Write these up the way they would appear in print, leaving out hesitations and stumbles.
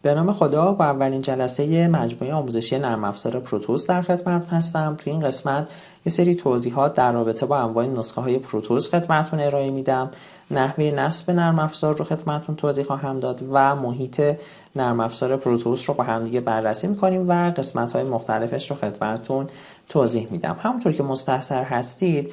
به نام خدا، با اولین جلسه مجموعه آموزشی نرم افزار پروتوس در خدمتتون هستم. تو این قسمت یه سری توضیحات در رابطه با انواع نسخه های پروتوس خدمتتون ارائه میدم. نحوه نصب نرم افزار رو خدمتتون توضیح خواهم داد و محیط نرم افزار پروتوس رو با هم دیگه بررسی میکنیم و قسمت های مختلفش رو خدمتتون توضیح میدم. همونطور که مستحضر هستید،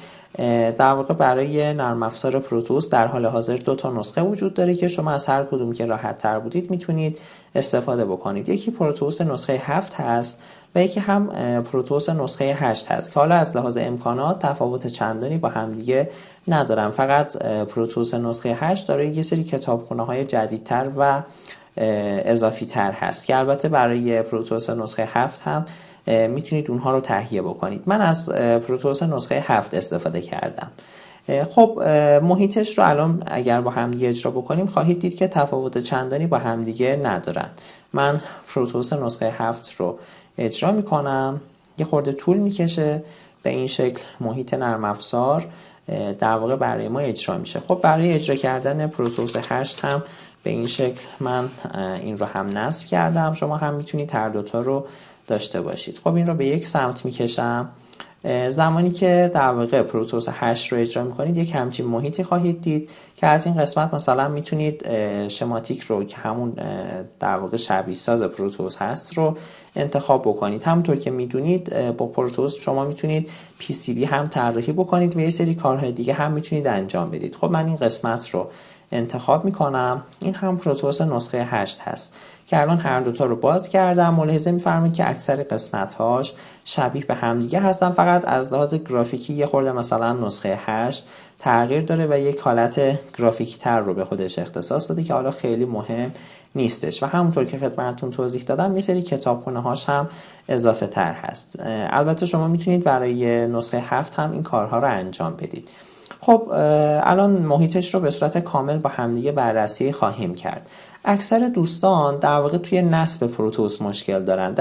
در واقع برای نرم افزار پروتوس در حال حاضر 2 نسخه وجود داره که شما از هر کدوم که راحت تر بودید میتونید استفاده بکنید. یکی پروتوس نسخه 7 هست و یکی هم پروتوس نسخه 8 هست که حالا از لحاظ امکانات تفاوت چندانی با همدیگه ندارن. فقط پروتوس نسخه 8 داره یه سری کتابخونه‌های جدیدتر و اضافی تر هست که البته برای پروتوس نسخه 7 هم میتونید اونها رو تهیه بکنید. من از پروتوس نسخه 7 استفاده کردم. خب محیطش رو الان اگر با همدیگه اجرا بکنیم خواهید دید که تفاوت چندانی با همدیگه ندارن. من پروتوس نسخه 7 رو اجرا میکنم، یه خورده طول میکشه. به این شکل محیط نرم افزار در واقع برای ما اجرا میشه. خب برای اجرا کردن پروتوس 8 هم به این شکل من این رو هم نصب کردم. شما هم میتونید هر دوتا رو داشته باشید. خب این رو به یک سمت میکشم. زمانی که در واقع پروتوس 8 رو اجرا میکنید یک همچین محیطی خواهید دید که از این قسمت مثلا میتونید شماتیک رو که همون در واقع شبیه ساز پروتوس هست رو انتخاب بکنید. همونطور که میدونید با پروتوس شما میتونید PCB هم طراحی بکنید و یه سری کارهای دیگه هم میتونید انجام بدید. خب من این قسمت رو انتخاب میکنم. این هم پروتوس نسخه 8 هست که الان هر دوتا رو باز کردم. ملاحظه میفرمایید که اکثر قسمت‌هاش شبیه به همدیگه هستن، فقط از لحاظ گرافیکی یه خورده مثلا نسخه 8 تغییر داره و یک حالت گرافیکی تر رو به خودش اختصاص داده که حالا خیلی مهم نیستش. و همونطور که خدمتتون توضیح دادم یه سری کتابخونه‌هاش هم اضافه تر هست. البته شما میتونید برای نسخه 7 هم این کارها رو انجام بدید. خب الان محیطش رو به صورت کامل با همدیگه بررسی خواهیم کرد. اکثر دوستان در واقع توی نصب پروتوس مشکل دارن.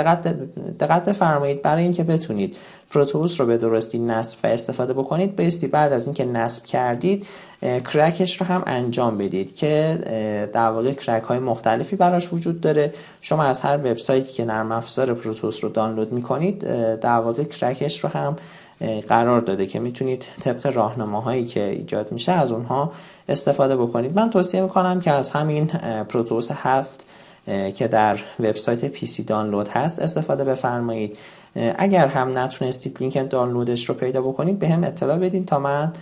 دقت بفرمایید، برای اینکه بتونید پروتوس رو به درستی نصب و استفاده بکنید بایستی بعد از اینکه نصب کردید کرکش رو هم انجام بدید که در واقع کرک های مختلفی براش وجود داره. شما از هر وبسایتی که نرم افزار پروتوس رو دانلود میکنید در واقع کرکش رو هم قرار داده که میتونید طبق راهنماهایی که ایجاد میشه از اونها استفاده بکنید. من توصیه میکنم که از همین پروتوس 7 که در وبسایت PC دانلود هست استفاده بفرمایید. اگر هم نتونستید لینک دانلودش رو پیدا بکنید به هم اطلاع بدین تا من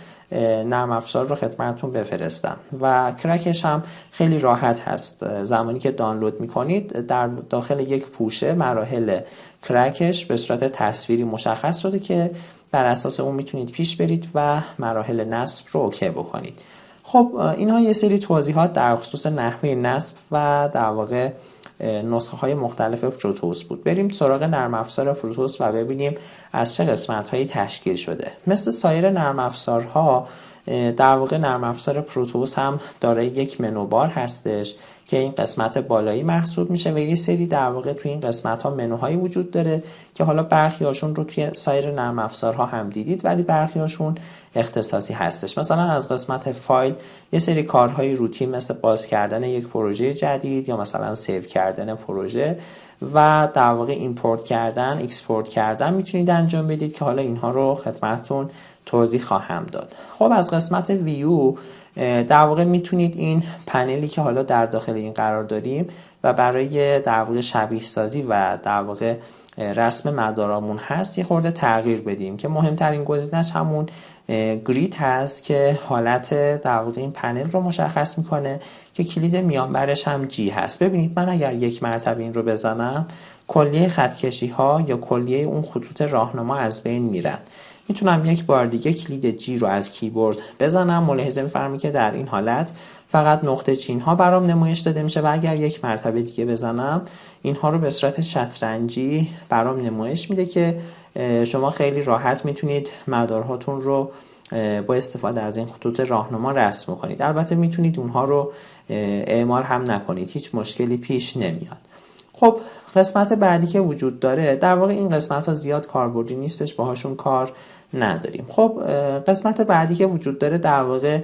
نرم افزار رو خدمتتون بفرستم. و کرکش هم خیلی راحت هست. زمانی که دانلود میکنید در داخل یک پوشه مراحل کرکش به صورت تصویری مشخص شده که بر اساس اون میتونید پیش برید و مراحل نصب رو اوکی بکنید. خب اینها یه سری توضیحات در خصوص نحوه نصب و در واقع نسخه های مختلف پروتوس بود. بریم سراغ نرم افزار پروتوس و ببینیم از چه قسمت هایی تشکیل شده. مثل سایر نرم افزارها در واقع نرم افزار پروتوس هم دارای یک منوبار هستش که این قسمت بالایی محسوب میشه و یه سری در واقع توی این قسمت ها منوهایی وجود داره که حالا برخی هاشون رو توی سایر نرم افزارها هم دیدید ولی برخی هاشون اختصاصی هستش. مثلا از قسمت فایل یه سری کارهای روتین مثل باز کردن یک پروژه جدید یا مثلا سیو کردن پروژه و در واقع ایمپورت کردن، اکسپورت کردن میتونید انجام بدید که حالا اینها رو خدمتتون توضیح خواهم داد. خب از قسمت ویو در واقع میتونید این پنلی که حالا در داخل این قرار داریم و برای در واقع شبیه سازی و در واقع رسم مدارامون هست یه خورده تغییر بدیم که مهمترین گزینش همون گرید هست که حالت در واقع این پنل رو مشخص میکنه که کلید میانبرش هم جی هست. ببینید من اگر یک مرتبه این رو بزنم کلیه خطکشی ها یا کلیه اون خطوط راهنما از بین میرن. میتونم یک بار دیگه کلید جی رو از کیبورد بزنم. ملاحظه می‌فرمایید که در این حالت فقط نقطه چین ها برام نمایش داده میشه و اگر یک مرتبه دیگه بزنم اینها رو به صورت شطرنجی برام نمایش میده که شما خیلی راحت میتونید مدارهاتون رو با استفاده از این خطوط راهنما رسم کنید. البته میتونید اونها رو اعمال هم نکنید، هیچ مشکلی پیش نمیاد. خب قسمت بعدی که وجود داره در واقع این قسمت ها زیاد کاربردی نیستش، باهاشون کار نداریم. خب قسمت بعدی که وجود داره در واقع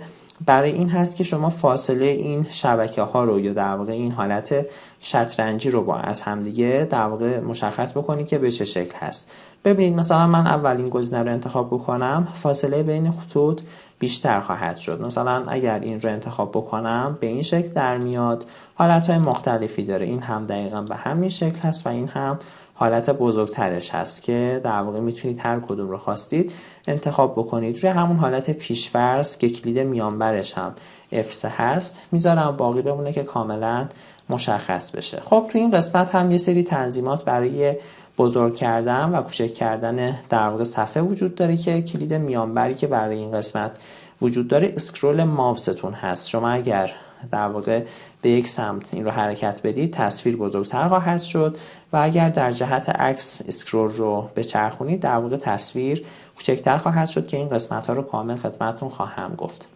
برای این هست که شما فاصله این شبکه ها رو یا در واقع این حالت شطرنجی رو با از همدیگه در واقع مشخص بکنید که به چه شکل هست. ببینید مثلا من اولین گزینه رو انتخاب بکنم، فاصله بین خطوط بیشتر خواهد شد. مثلا اگر این رو انتخاب بکنم به این شکل در میاد. حالتهای مختلفی داره، این هم دقیقا به همین شکل هست و این هم حالت بزرگترش هست که در واقع میتونید هر کدوم رو خواستید انتخاب بکنید. روی همون حالت پیش‌فرض که کلید میانبرش هم F3 هست میذارم، باقی بمونه که کاملا مشخص بشه. خب تو این قسمت هم یه سری تنظیمات برای بزرگ کردن و کوچک کردن در واقع صفحه وجود داره که کلید میانبری که برای این قسمت وجود داره اسکرول ماوستون هست. شما اگر در واقع به یک سمت این رو حرکت بدید تصویر بزرگتر خواهد شد و اگر در جهت عکس اسکرول رو بچرخونید در واقع تصویر کوچکتر خواهد شد که این قسمت ها رو کامل خدمتتون خواهم گفت.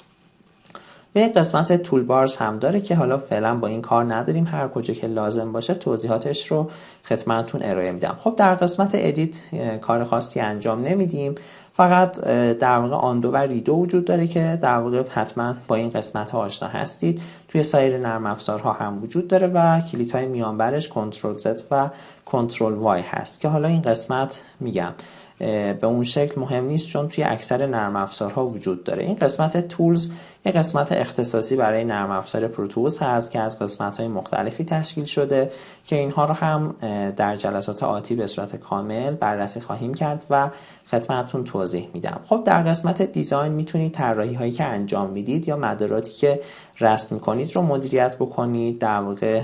و یک قسمت تول بارز هم داره که حالا فعلا با این کار نداریم، هر کجا که لازم باشه توضیحاتش رو خدمتتون ارائه میدم. خب در قسمت ادیت کار خاصی انجام نمیدیم، فقط در واقع آندو و ریدو وجود داره که در واقع حتما با این قسمت ها آشنا هستید. توی سایر نرم افزارها هم وجود داره و کلیدهای میانبرش کنترل Z و کنترل Y هست که حالا این قسمت میگم به اون شکل مهم نیست چون توی اکثر نرم افزارها وجود داره. این قسمت تولز یه قسمت اختصاصی برای نرم افزار پروتوس هست که از قسمت‌های مختلفی تشکیل شده که اینها رو هم در جلسات آتی به صورت کامل بررسی خواهیم کرد و خدمتتون توضیح میدم. خب در قسمت دیزاین میتونید طراحی هایی که انجام میدید یا مداراتی که رسم میکنید رو مدیریت بکنید. در واقع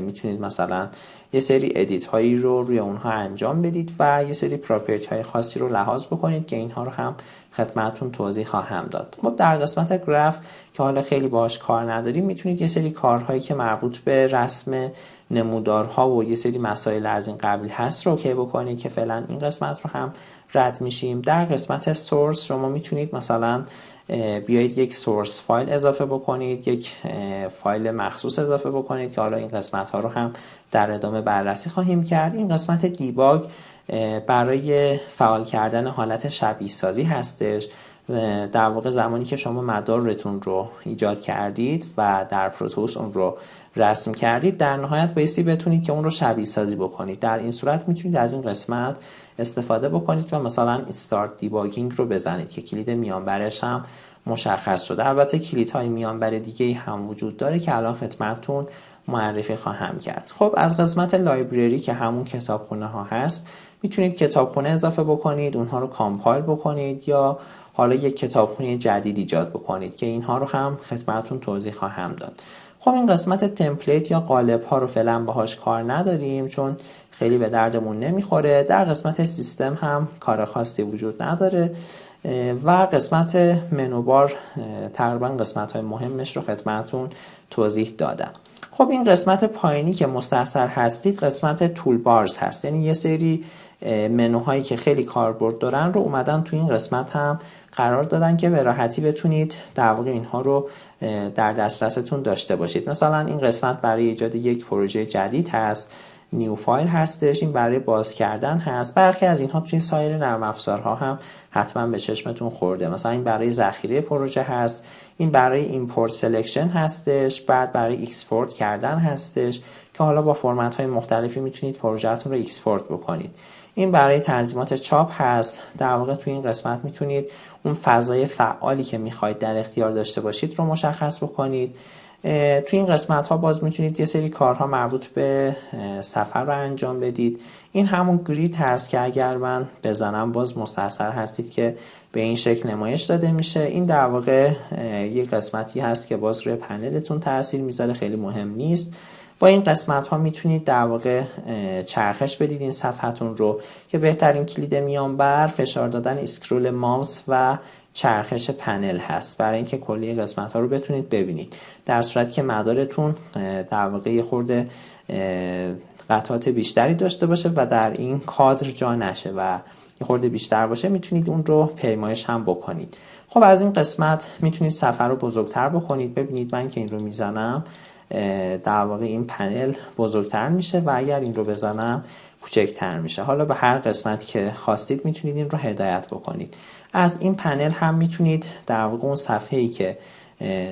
میتونید مثلا یه سری ادیت هایی رو روی اونها انجام بدید و یه سری پراپرتی های خاصی رو لحاظ بکنید که اینها رو هم خدمتتون توضیح خواهم داد. خب در قسمت گراف که حالا خیلی باهاش کار نداریم میتونید یه سری کارهایی که مربوط به رسم نمودارها و یه سری مسائل از این قبیل هست رو اوکی بکنید که فعلا این قسمت رو هم رد میشیم. در قسمت سورس شما میتونید مثلا بیایید یک سورس فایل اضافه بکنید، یک فایل مخصوص اضافه بکنید که حالا این قسمت ها رو هم در ادامه بررسی خواهیم کرد. این قسمت دیباگ برای فعال کردن حالت شبیه سازی هستش. در واقع زمانی که شما مدارتون رو ایجاد کردید و در پروتوس اون رو رسم کردید در نهایت بایستی بتونید که اون رو شبیه سازی بکنید. در این صورت میتونید از این قسمت استفاده بکنید و مثلا استارت دیباگینگ رو بزنید که کلید میانبرش هم مشخص شده. البته کلیدهای میانبر دیگه هم وجود داره که الان خدمتتون معرفی خواهم کرد. خب از قسمت لایبرری که همون کتابخونه ها هست میتونید کتابخونه اضافه بکنید، اونها رو کامپایل بکنید یا حالا یک کتابخونه جدید ایجاد بکنید که اینها رو هم خدمتتون توضیح خواهم داد. خب این قسمت تمپلیت یا قالب ها رو فعلا باهاش کار نداریم چون خیلی به دردمون نمیخوره. در قسمت سیستم هم کار خاصی وجود نداره و قسمت منوبار تقریبا قسمت های مهمش رو خدمتتون توضیح دادم. خب این قسمت پایینی که مستحضر هستید قسمت تول بارز هست، یعنی یه سری منوهایی که خیلی کاربرد دارن رو اومدن تو این قسمت هم قرار دادن که به راحتی بتونید در واقع اینها رو در دسترستون داشته باشید. مثلا این قسمت برای ایجاد یک پروژه جدید هست، نیو فایل هستش، این برای باز کردن هست. برخی از اینها توی سایر نرم افزارها هم حتما به چشمتون خورده. مثلا این برای ذخیره پروژه هست، این برای ایمپورت سلکشن هستش، بعد برای ایکسپورت کردن هستش که حالا با فرمت های مختلفی میتونید پروژهتون رو ایکسپورت بکنید. این برای تنظیمات چاپ هست. در واقع توی این قسمت میتونید اون فضای فعالی که میخواید در اختیار داشته باشید رو مشخص بکنید. توی این قسمت ها باز میتونید یه سری کارها مربوط به سفر رو انجام بدید. این همون گرید هست که اگر من بزنم باز مستحضر هستید که به این شکل نمایش داده میشه. این در واقع یه قسمتی هست که باز روی پنلتون تاثیر میذاره، خیلی مهم نیست. با این قسمت ها میتونید در واقع چرخش بدید این صفحتون رو که بهترین کلید میانبر فشار دادن اسکرول ماوس و چرخش پنل هست برای اینکه کلی قسمت ها رو بتونید ببینید. در صورتی که مدارتون در واقع یه خورده قطعات بیشتری داشته باشه و در این کادر جا نشه و یه خورده بیشتر باشه میتونید اون رو پیمایش هم بکنید. خب از این قسمت میتونید صفحه رو بزرگتر بکنید. ببینید من که این رو میزنم در واقع این پنل بزرگتر میشه و اگر این رو بزنم کوچکتر میشه. حالا به هر قسمت که خواستید میتونید این رو هدایت بکنید. از این پنل هم میتونید در واقع اون صفحه‌ای که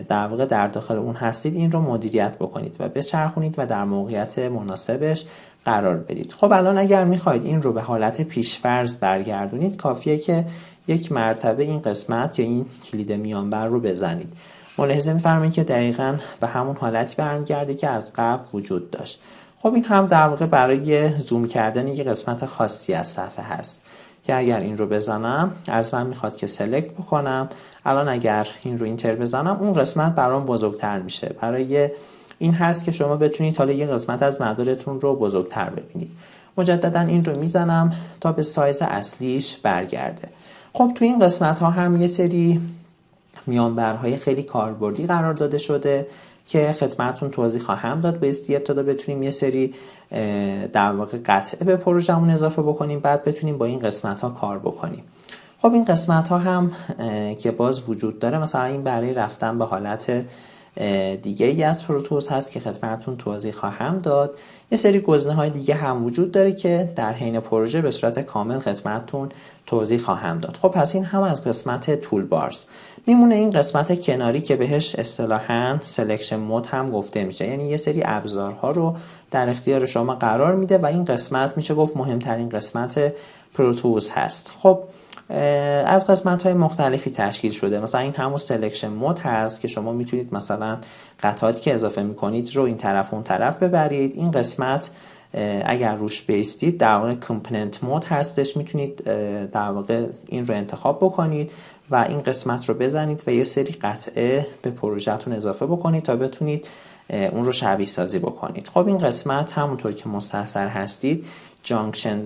در واقع در داخل اون هستید این رو مدیریت بکنید و بچرخونید و در موقعیت مناسبش قرار بدید. خب الان اگر میخواید این رو به حالت پیشفرض برگردونید، کافیه که یک مرتبه این قسمت یا این کلید میانبر رو بزنید. ملاحظه می‌فرمایید که دقیقاً به همون حالتی برمیگرده که از قبل وجود داشت. خب این هم در واقع برای زوم کردن یک قسمت خاصی از صفحه هست که اگر این رو بزنم از من میخواد که سلکت بکنم. الان اگر این رو اینتر بزنم اون قسمت برام بزرگتر میشه. برای این هست که شما بتونید حالا یک قسمت از مدارتون رو بزرگتر ببینید. مجددا این رو میزنم تا به سایز اصلیش برگرده. خب تو این قسمت ها هم یه سری میانبرهای خیلی کاربردی قرار داده شده که خدمتتون توضیح خواهم داد. به ابتدا بتونیم یه سری در واقع قطعه به پروژمون اضافه بکنیم، بعد بتونیم با این قسمت ها کار بکنیم. خب این قسمت ها هم که باز وجود داره، مثلا این برای رفتن به حالت دیگه ای از پروتوس هست که خدمتتون توضیح خواهم داد. یه سری گزینه‌های دیگه هم وجود داره که در حین پروژه به صورت کامل خدمتتون توضیح خواهم داد. خب پس این هم از قسمت تول بارز. میمونه این قسمت کناری که بهش اصطلاحاً سلکشن مود هم گفته میشه، یعنی یه سری ابزارها رو در اختیار شما قرار میده و این قسمت میشه گفت مهمترین قسمت پروتوس هست. خب از قسمت‌های مختلفی تشکیل شده. مثلا این همون سلکشن مود هست که شما میتونید مثلا قطعاتی که اضافه میکنید رو این طرف اون طرف ببرید. این قسمت اگر روش بیستید در واقع کامپوننت مود هستش، میتونید در واقع این رو انتخاب بکنید و این قسمت رو بزنید و یه سری قطعه به پروژهتون اضافه بکنید تا بتونید اون رو شبیه سازی بکنید. خب این قسمت همونطور که مستحضر هستید جانکشن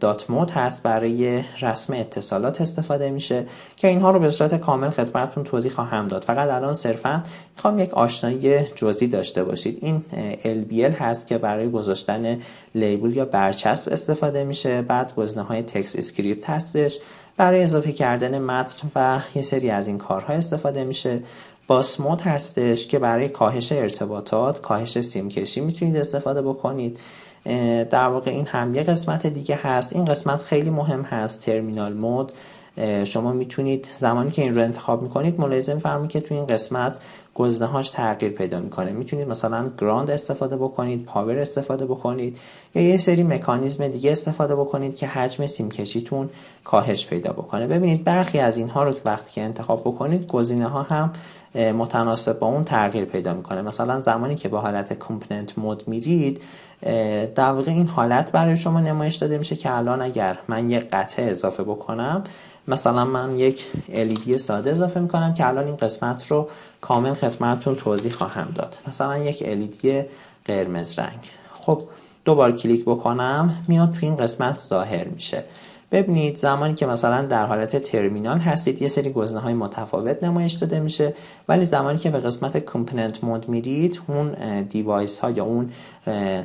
دات مود هست، برای رسم اتصالات استفاده میشه که اینها رو به صورت کامل خدمتتون توضیح خواهم داد. فقط الان صرفا میخوام یک آشنایی جزئی داشته باشید. این LBL هست که برای گذاشتن لیبل یا برچسب استفاده میشه. بعد گزینه‌های تکست اسکریپت هستش برای اضافه کردن متن و یه سری از این کارها استفاده میشه. باس مود هستش که برای کاهش ارتباطات، کاهش سیم کشی میتونید استفاده بکنید. در واقع این هم یه قسمت دیگه هست. این قسمت خیلی مهم هست، ترمینال مود. شما میتونید زمانی که این رو انتخاب میکنید ملاحظه می‌فرمایید که تو این قسمت گزینه‌هاش تغییر پیدا میکنه. میتونید مثلا گراند استفاده بکنید، پاور استفاده بکنید یا یه سری مکانیزم دیگه استفاده بکنید که حجم سیم کشیتون کاهش پیدا بکنه. ببینید برخی از اینها رو وقتی که انتخاب بکنید گزینه‌ها هم متناسب با اون تغییر پیدا میکنه. مثلا زمانی که به حالت کامپوننت مود میرید در واقع این حالت برای شما نمایش داده میشه که الان اگر من یک قطعه اضافه بکنم، مثلا من یک LED ساده اضافه میکنم که الان این قسمت رو کامل خدمتتون توضیح خواهم داد. مثلا یک LED قرمز رنگ. خب دوبار کلیک بکنم میاد تو این قسمت ظاهر میشه. ببینید زمانی که مثلا در حالت ترمینال هستید یه سری گزینه‌های متفاوت نمایش داده میشه، ولی زمانی که به قسمت کامپوننت مود میرید اون دیوایس ها یا اون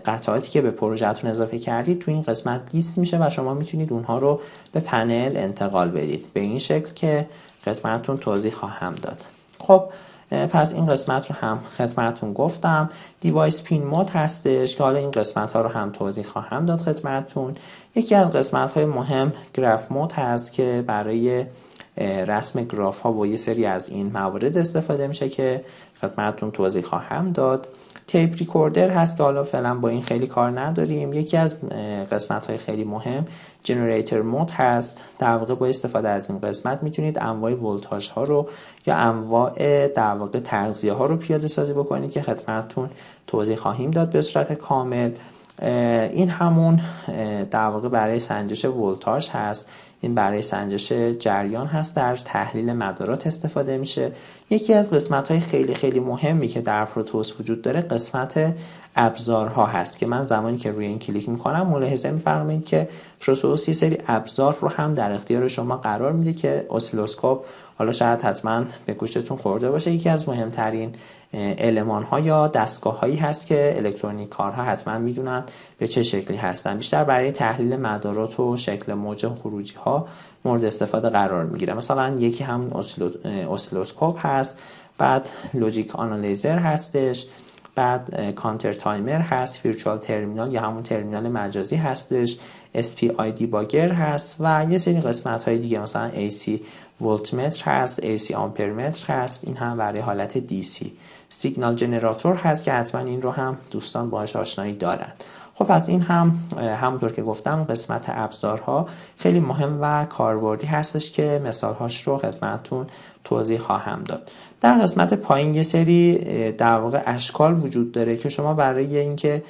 قطعاتی که به پروژهتون اضافه کردید تو این قسمت لیست میشه و شما میتونید اونها رو به پنل انتقال بدید به این شکل که خدمتتون توضیح خواهم داد. خب پس این قسمت رو هم خدمتتون گفتم. دیوایس پین مود هستش که حالا این قسمت ها رو هم توضیح خواهم داد خدمتتون. یکی از قسمت های مهم گراف مود هست که برای رسم گراف ها و یه سری از این موارد استفاده میشه که خدمتتون توضیح خواهم داد. تیپ ریکوردر هست که حالا فعلا با این خیلی کار نداریم. یکی از قسمت های خیلی مهم جنریتور مود هست. در واقع با استفاده از این قسمت میتونید انواع ولتاژ ها رو یا انواع در واقع تغذیه ها رو پیاده سازی بکنید که خدمتتون توضیح خواهیم داد به صورت کامل. این همون در واقع برای سنجش ولتاژ هست. این برای سنجش جریان هست، در تحلیل مدارات استفاده میشه. یکی از قسمت‌های خیلی خیلی مهمی که در پروتوس وجود داره قسمت ابزارها هست که من زمانی که روی این کلیک میکنم ملاحظه میفرمایید که پروتوس یه سری ابزار رو هم در اختیار شما قرار میده که اسیلوسکوپ حالا شاید حتما به گوشتون خورده باشه. یکی از مهمترین المان ها یا دستگاه هایی هست که الکترونیک کارها حتما میدونن به چه شکلی هستن. بیشتر برای تحلیل مدارات و شکل موج خروجی ها مورد استفاده قرار میگیره. مثلا یکی همین اسیلوسکوپ هست، بعد لوجیک آنالیزر هستش، بعد کانتر تایمر هست، ویرچوال ترمینال یا همون ترمینال مجازی هستش، SPI دیباگر هست و یه سری قسمت های دیگه مثلا AC ولتمتر هست، AC آمپرمتر هست، این هم برای حالت DC. سیگنال جنراتور هست که حتما این رو هم دوستان باهاش آشنایی دارن. خب پس این هم همونطور که گفتم قسمت ابزارها خیلی مهم و کاربردی هستش که مثالهاش رو خدمتتون توضیح خواهم داد. در قسمت پایین یه سری در واقع اشکال وجود داره که شما برای اینکه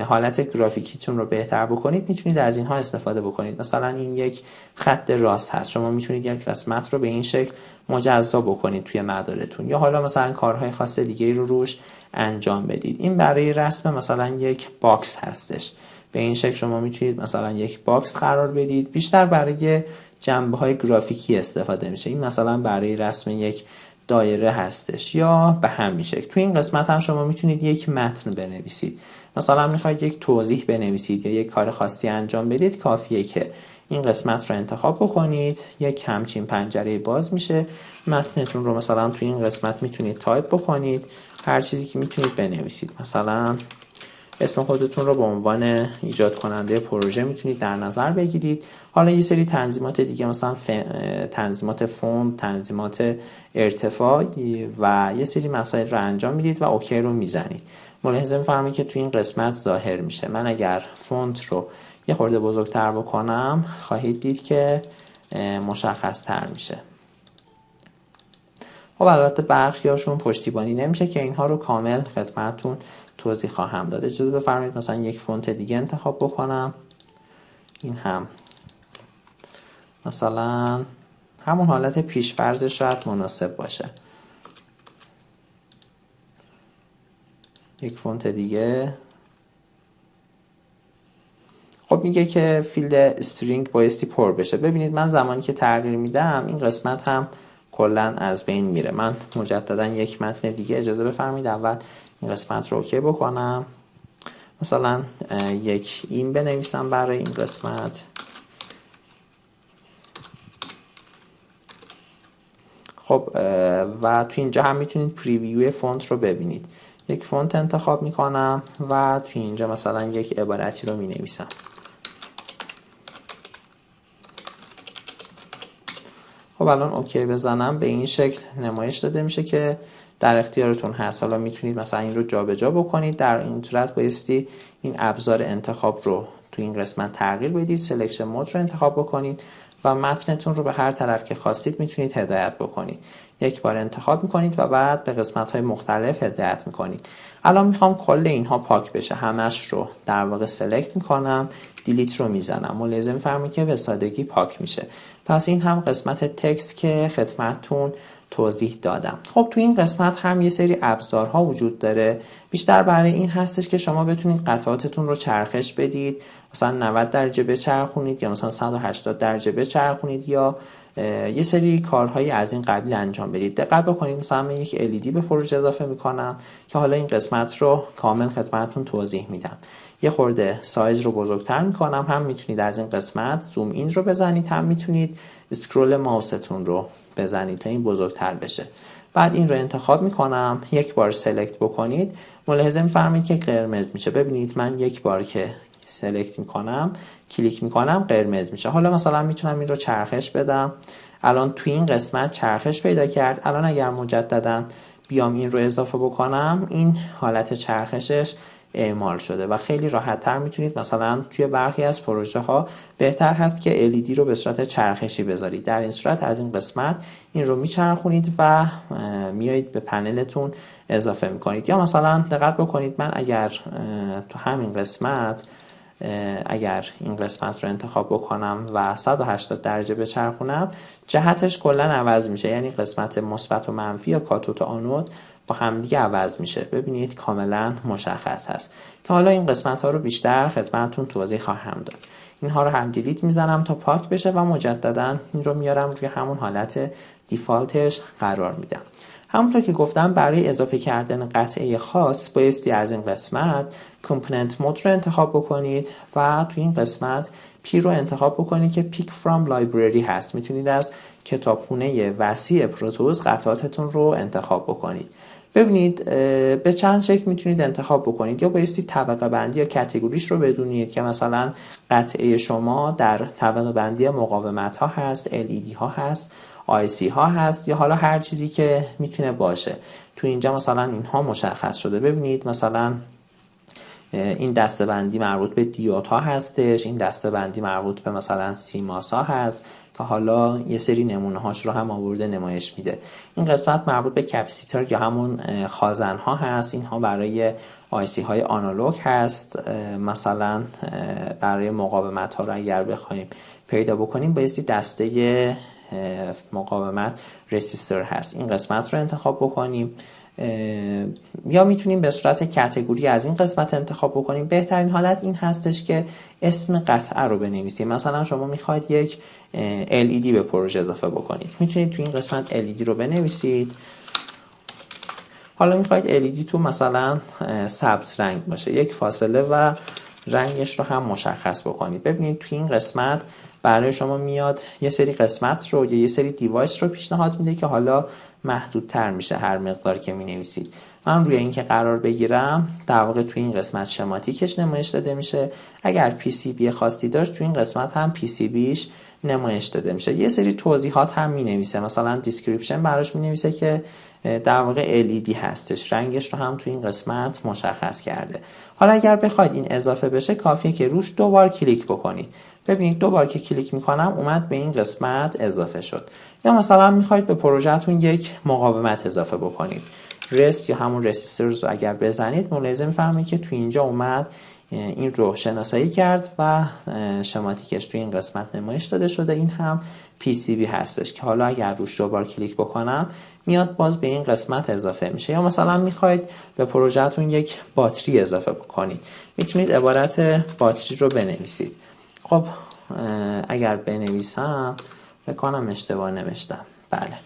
حالت گرافیکیتون رو بهتر بکنید میتونید از اینها استفاده بکنید. مثلا این یک خط راست هست، شما میتونید یک قسمت رو به این شکل مجزا بکنید توی مدارتون، یا حالا مثلا کارهای خاص دیگه رو روش انجام بدید. این برای رسم مثلا یک باکس هستش، به این شکل شما میتونید مثلا یک باکس قرار بدید. بیشتر برای جنبه‌های گرافیکی استفاده میشه. این مثلا برای رسم یک دایره هستش یا به همین شکل. تو این قسمت هم شما میتونید یک متن بنویسید، مثلا میخواید یک توضیح بنویسید یا یک کار خاصی انجام بدید، کافیه که این قسمت رو انتخاب بکنید، یک همچین پنجره باز میشه، متنتون رو مثلا تو این قسمت میتونید تایپ بکنید، هر چیزی که میتونید بنویسید. مثلا اسم خودتون رو به عنوان ایجاد کننده پروژه میتونید در نظر بگیرید. حالا یه سری تنظیمات دیگه مثلا تنظیمات فونت، تنظیمات ارتفاع و یه سری مسائل رو انجام میدید و اوکی رو میزنید. ملاحظه می‌فرمایید که تو این قسمت ظاهر میشه. من اگر فونت رو یه خورده بزرگتر بکنم خواهید دید که مشخص تر میشه. خب البته برخیاشون پشتیبانی نمیشه که اینها رو کامل خدمتتون توضیح خواهم داد. اجازه بفرمایید مثلا یک فونت دیگه انتخاب بکنم. این هم مثلا همون حالت پیش‌فرض شاید مناسب باشه. یک فونت دیگه. خب میگه که فیلد استرینگ بایستی پر بشه. ببینید من زمانی که تغییر میدم این قسمت هم کلا از بین میره. من مجددا یک متن دیگه اجازه بفرمایید اول این قسمت رو اوکی بکنم. مثلا یک این بنویسم برای این قسمت. خب و تو اینجا هم میتونید پریویو فونت رو ببینید. یک فونت انتخاب میکنم و تو اینجا مثلا یک عبارتی رو مینویسم. خب الان اوکی بزنم به این شکل نمایش داده میشه که در اختیارتون هست. حالا میتونید مثلا این رو جابجا بکنید. در این صورت بایستی این ابزار انتخاب رو تو این قسمت تغییر بدید، سلکشن مود رو انتخاب بکنید و متنتون رو به هر طرف که خواستید میتونید هدایت بکنید. یک بار انتخاب میکنید و بعد به قسمت‌های مختلف هدایت میکنید. الان میخوام کل اینها پاک بشه، همش رو در واقع سلکت میکنم، دیلیت رو میزنم. ملاحظه می‌فرمایید که به سادگی پاک میشه. پس این هم قسمت تکست که خدمتتون توضیح دادم. خب تو این قسمت هم یه سری ابزارها وجود داره، بیشتر برای این هستش که شما بتونید قطعاتتون رو چرخش بدید، مثلا 90 درجه بچرخونید یا مثلا 180 درجه بچرخونید یا یه سری کارهایی از این قبیل انجام بدید. دقت بکنید مثلا من یک LED به پروژه اضافه میکنم که حالا این قسمت رو کامل خدمتتون توضیح میدم. یه خورده سایز رو بزرگتر میکنم، هم میتونید از این قسمت زوم این رو بزنید، هم میتونید اسکرول ماوستون رو بزنید تا این بزرگتر بشه. بعد این رو انتخاب میکنم، یک بار سلکت بکنید، ملاحظه میفرمایید که قرمز میشه. ببینید من یک بار که سلکت میکنم کلیک میکنم قرمز میشه. حالا مثلا میتونم این رو چرخش بدم، الان تو این قسمت چرخش پیدا کرد. الان اگر مجددا بیام این رو اضافه بکنم این حالت چرخشش اعمال شده و خیلی راحت تر میتونید مثلا توی برخی از پروژه ها بهتر هست که LED رو به صورت چرخشی بذارید. در این صورت از این قسمت این رو میچرخونید و میایید به پنلتون اضافه میکنید. یا مثلا دقت بکنید من اگر تو همین قسمت اگر این قسمت رو انتخاب بکنم و 180 درجه بچرخونم جهتش کلا عوض میشه، یعنی قسمت مثبت و منفی یا کاتود و آنود با همدیگه عوض میشه. ببینید کاملا مشخص هست که حالا این قسمت ها رو بیشتر خدمتتون توضیح خواهم داد. اینها رو هم دیلیت میزنم تا پاک بشه و مجددا این رو میارم روی همون حالت دیفالتش قرار میدم. همونطور که گفتم برای اضافه کردن قطعه خاص بایستی از این قسمت کامپوننت مود رو انتخاب بکنید و توی این قسمت پی رو انتخاب بکنید که پیک فرام لایبرری هست. میتونید از کتابخونه وسیع پروتوز قطعاتتون رو انتخاب بکنید. ببینید به چند شکل میتونید انتخاب بکنید. یا بایستی طبقه بندی یا کاتگوریش رو بدونید که مثلا قطعه شما در طبقه بندی مقاومت ها هست، LED ها هست، IC ها هست، یا حالا هر چیزی که میتونه باشه. تو اینجا مثلا اینها مشخص شده. ببینید مثلا این دسته‌بندی مربوط به دیودها هستش، این دسته‌بندی مربوط به مثلا سیماس ها هست که حالا یه سری نمونه هاش رو هم آورده نمایش میده. این قسمت مربوط به کپاسیتور یا همون خازن ها هست. اینها برای آیسی های آنالوگ هست. مثلا برای مقاومت ها رو اگر بخوایم پیدا بکنیم بایستی دسته مقاومت رزیستور هست، این قسمت رو انتخاب بکنیم. یا میتونیم به صورت کاتگوری از این قسمت انتخاب بکنیم. بهترین حالت این هستش که اسم قطعه رو بنویسید. مثلا شما میخواید یک LED به پروژه اضافه بکنید، میتونید تو این قسمت LED رو بنویسید. حالا میخواید LED تو مثلا سبز رنگ باشه، یک فاصله و رنگش رو هم مشخص بکنید. ببینید تو این قسمت برای شما میاد یه سری قسمت رو یا یه سری دیوایس رو پیشنهاد میده که حالا محدودتر میشه هر مقدار که مینویسید. من روی این که قرار بگیرم در واقع تو این قسمت شماتیکش نمایش داده میشه. اگر PCB خاصی داشت تو این قسمت هم PCBش نمایش داده میشه. یه سری توضیحات هم مینویسه، مثلا دیسکریپشن براش مینویسه که در واقع LED هستش، رنگش رو هم تو این قسمت مشخص کرده. حالا اگر بخواید این اضافه بشه کافیه که روش دوبار کلیک بکنید. ببینید دوبار که کلیک میکنم اومد به این قسمت اضافه شد. یا مثلا میخواید به پروژهتون یک مقاومت اضافه بکنید، رست یا همون رزیستورز رو اگر بزنید ملاحظه میفرمایید که تو اینجا اومد این رو شناسایی کرد و شماتیکش تو این قسمت نمایش داده شده. این هم PCB هستش که حالا اگر روش دوبار کلیک بکنم میاد باز به این قسمت اضافه میشه. یا مثلا میخواید به پروژهتون یک باتری اضافه بکنید، میتونید عبارت باتری رو بنویسید. خب اگر بنویسم بکنم اشتباه نوشتم، بله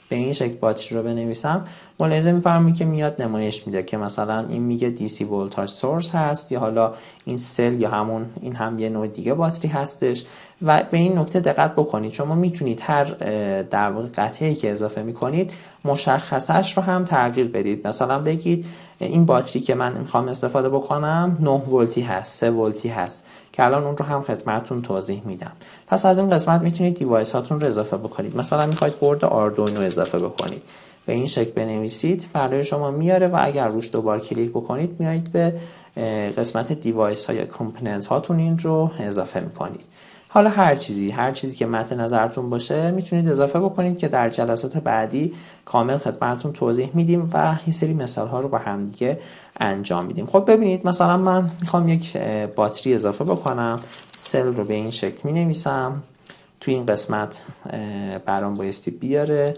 به این شکل باتری رو بنویسم ملاحظه می‌فرمایید که میاد نمایش میده که مثلا این میگه DC ولتاژ سورس هست، یا حالا این سل یا همون این هم یه نوع دیگه باتری هستش. و به این نکته دقت بکنید شما میتونید هر در واقع قطعه‌ای که اضافه میکنید مشخصش رو هم تغییر بدید. مثلا بگید این باتری که من میخوام استفاده بکنم 9 ولتی هست، 3 ولتی هست که الان اون رو هم خدمتتون توضیح میدم. پس از این قسمت میتونید دیوایس هاتون رو اضافه بکنید. مثلا میخواید برد آردوینو اضافه بکنید، به این شکل بنویسید برای شما میاره و اگر روش دوبار کلیک بکنید میایید به قسمت دیوایس ها یا کامپوننت هاتون این رو اضافه میکنید. حالا هر چیزی که مد نظرتون باشه میتونید اضافه بکنید که در جلسات بعدی کامل خدمتتون توضیح میدیم و یه سری مثال ها رو با هم دیگه انجام میدیم. خب ببینید مثلا من میخوام یک باتری اضافه بکنم، سل رو به این شکل مینویسم، تو این قسمت برام بایستی بیاره،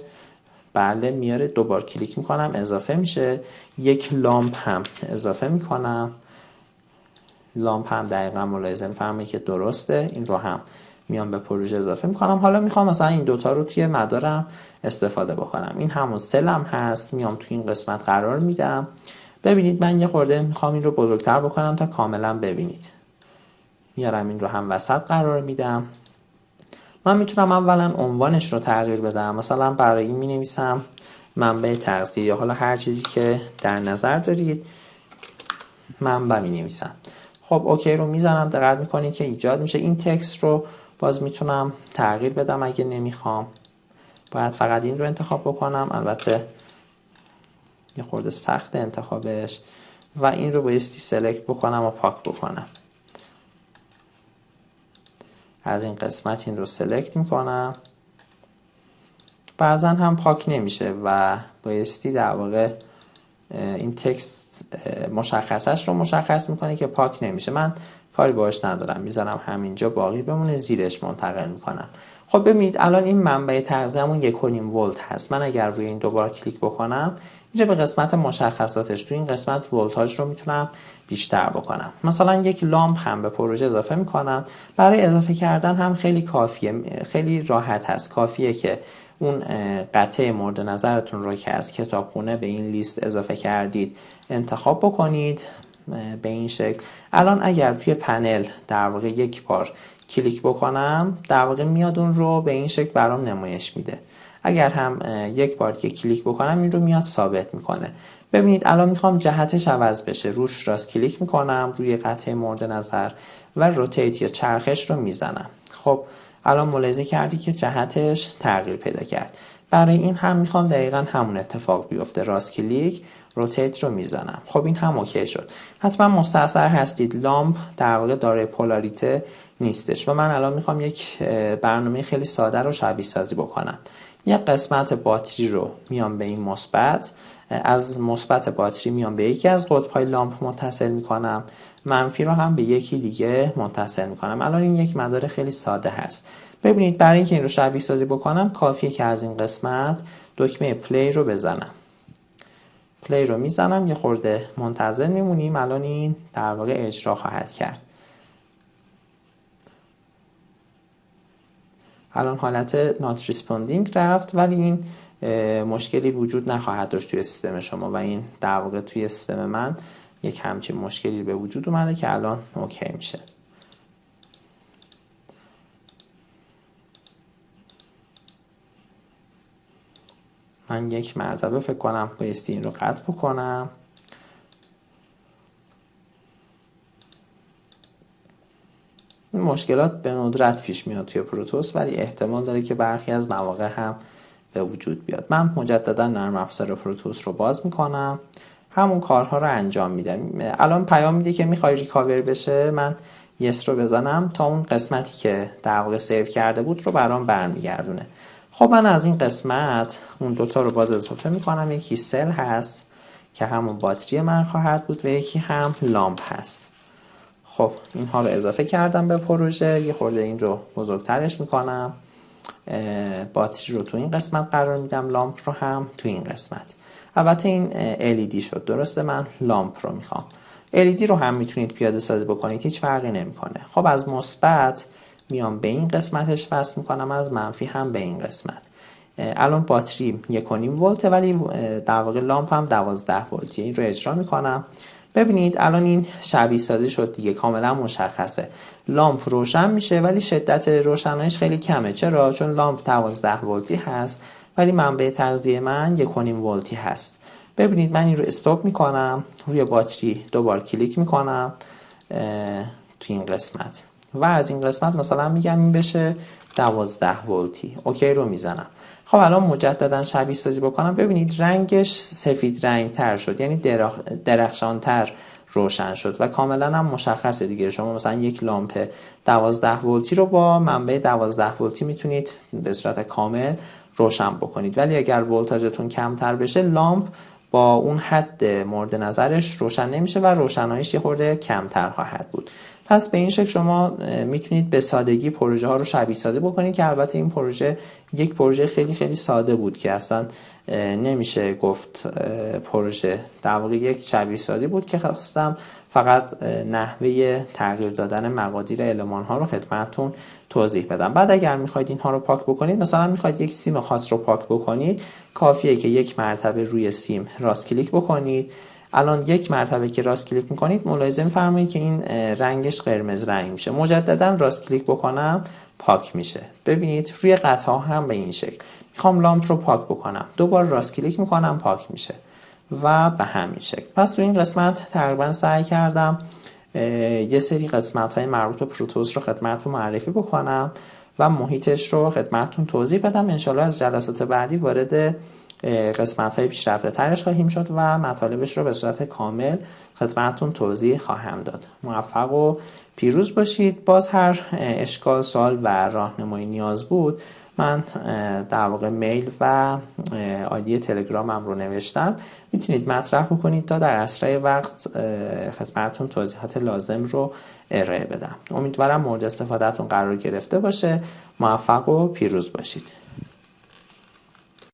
بله میاره، دوبار کلیک میکنم اضافه میشه. یک لامپ هم اضافه میکنم، لامپ هم دقیقا ملاحظه میفرمایید که درسته، این رو هم میام به پروژه اضافه میکنم. حالا میخوام مثلا این دوتا رو توی مدارم استفاده بکنم، این همون سلم هست، میام توی این قسمت قرار میدم. ببینید من یه خورده میخوام این رو بزرگتر بکنم تا کاملا ببینید، میارم این رو هم وسط قرار میدم. من میتونم اولا عنوانش رو تغییر بدم، مثلا برای این مینویسم منبع تغذیه یا حالا هر چیزی که در نظر دارید منبع مینویسم. خب اوکی رو میزنم، دقت میکنید که ایجاد میشه. این تکست رو باز میتونم تغییر بدم اگه نمیخوام، باید فقط این رو انتخاب بکنم، البته یه خورده سخت انتخابش، و این رو بایستی سلکت بکنم و پاک بکنم. از این قسمت این رو سلکت میکنم، بعضا هم پاک نمیشه و بایستی در واقع این تکست مشخصش رو مشخص میکنه که پاک نمیشه. من کاری باش ندارم، میذارم همینجا باقی بمونه، زیرش منتقل میکنم. خب ببینید الان این منبع تغذیه‌مون 1.5 ولت هست. من اگر روی این دوبار کلیک بکنم اینجا به قسمت مشخصاتش تو این قسمت ولتاژ رو میتونم بیشتر بکنم. مثلا یک لامپ هم به پروژه اضافه میکنم. برای اضافه کردن هم خیلی کافیه، خیلی راحت هست. کافیه که اون قطعه مورد نظرتون رو که از کتابخونه به این لیست اضافه کردید انتخاب بکنید به این شکل. الان اگر توی پنل در واقع یک بار کلیک بکنم در واقع میاد اون رو به این شکل برام نمایش میده. اگر هم یک بار دیگه کلیک بکنم این رو میاد ثابت میکنه. ببینید الان میخوام جهتش عوض بشه، روش راست کلیک میکنم روی قطعه مورد نظر و روتیت یا چرخش رو میزنم. خب الان ملاحظه کردی که جهتش تغییر پیدا کرد. برای این هم میخوام دقیقا همون اتفاق بیفته، راست کلیک روتیت رو میزنم. خب این هم اوکی شد. حتما مستحضر هستید لامپ در واقع دارای پولاریته نیستش و من الان میخوام یک برنامه خیلی ساده رو شبیه سازی بکنم. یک قسمت باتری رو میام به این مثبت، از مثبت باتری میام به یکی از قطب‌های لامپ متصل میکنم، منفی رو هم به یکی دیگه متصل میکنم. الان این یک مدار خیلی ساده هست. ببینید برای اینکه این رو شبیه سازی بکنم کافیه که از این قسمت دکمه پلی رو بزنم. پلی رو میزنم، یه خورده منتظر میمونیم. الان این در واقع اجرا خواهد کرد. الان حالت نات ریسپاندینگ رفت ولی این مشکلی وجود نخواهد داشت توی سیستم شما و این در واقع توی سیستم من یک همچین مشکلی به وجود اومده که الان اوکی میشه. من یک مرتبه فکر کنم بایستی این رو قطع بکنم. این مشکلات به ندرت پیش میاد توی پروتوس ولی احتمال داره که برخی از مواقع هم به وجود بیاد. من مجددا نرم افزار پروتوس رو باز میکنم، همون کارها رو انجام میدم. الان پیام میده که میخوای ریکاور بشه، من یس رو بزنم تا اون قسمتی که در واقع سیو کرده بود رو برام برمیگردونه. خب من از این قسمت اون دوتا رو باز اضافه میکنم. یکی سل هست که همون باتری من خواهد بود و یکی هم لامپ هست. خب اینها رو اضافه کردم به پروژه. یه خورده این رو بزرگترش میکنم، باتری رو تو این قسمت قرار میدم، لامپ رو هم تو این قسمت. البته این LED شد، درسته من لامپ رو میخوام. LED رو هم میتونید پیاده سازی بکنید، هیچ فرقی نمیکنه. خب از مثبت میام به این قسمتش وصل میکنم، از منفی هم به این قسمت. الان باتری 1.5 ولته ولی در واقع لامپ هم 12 ولتیه. این رو اجرا میکنم. ببینید الان این شبیه سازی شد دیگه، کاملا مشخصه. لامپ روشن میشه ولی شدت روشناییش خیلی کمه. چرا؟ چون لامپ 12 ولتی هست ولی منبع تغذیه من 1.5 ولتی هست. ببینید من این رو استاپ میکنم، روی باتری دوبار کلیک میکنم تو این قسمت و از این قسمت مثلا میگم این بشه 12 ولتی. اوکی رو میزنم. خب الان مجددا شبیه سازی بکنم. ببینید رنگش سفید رنگ تر شد، یعنی درخشان تر روشن شد و کاملا هم مشخصه دیگه. شما مثلا یک لامپ 12 ولتی رو با منبع 12 ولتی میتونید به صورت کامل روشن بکنید، ولی اگر ولتاژتون کمتر بشه لامپ با اون حد مورد نظرش روشن نمیشه و روشناییش یه خورده کمتر خواهد بود. پس به این شکل شما میتونید به سادگی پروژه ها رو شبیه سازی بکنید که البته این پروژه یک پروژه خیلی خیلی ساده بود که اصلا نمیشه گفت پروژه، در واقع یک شبیه سازی بود که خواستم فقط نحوه تغییر دادن مقادیر المان ها رو خدمتتون توضیح بدم. بعد اگر میخواید اینها رو پاک بکنید، مثلا میخواید یک سیم خاص رو پاک بکنید، کافیه که یک مرتبه روی سیم راست کلیک بکنید. الان یک مرتبه که راست کلیک میکنید ملاحظه میفرمایید که این رنگش قرمز رنگ میشه. مجددا راست کلیک بکنم پاک میشه. ببینید روی قطعه هم به این شکل. میخوام لامپ رو پاک بکنم، دوبار راست کلیک میکنم پاک میشه و به همین شکل. پس تو این قسمت تقریبا سعی کردم یه سری قسمت های مربوط به پروتوس رو خدمتتون معرفی بکنم و محیطش رو خدمتتون توضیح بدم. انشالله از جلسات بعدی وارد قسمت های پیشرفته ترش خواهیم شد و مطالبش رو به صورت کامل خدمتتون توضیح خواهم داد. موفق و پیروز باشید. باز هر اشکال، سوال و راهنمایی نیاز بود، من در واقع میل و آیدی تلگرامم رو نوشتم، میتونید مطرح بکنید تا در اسرع وقت خدمتتون توضیحات لازم رو ارائه بدم. امیدوارم مورد استفادهتون قرار گرفته باشه. موفق و پیروز باشید.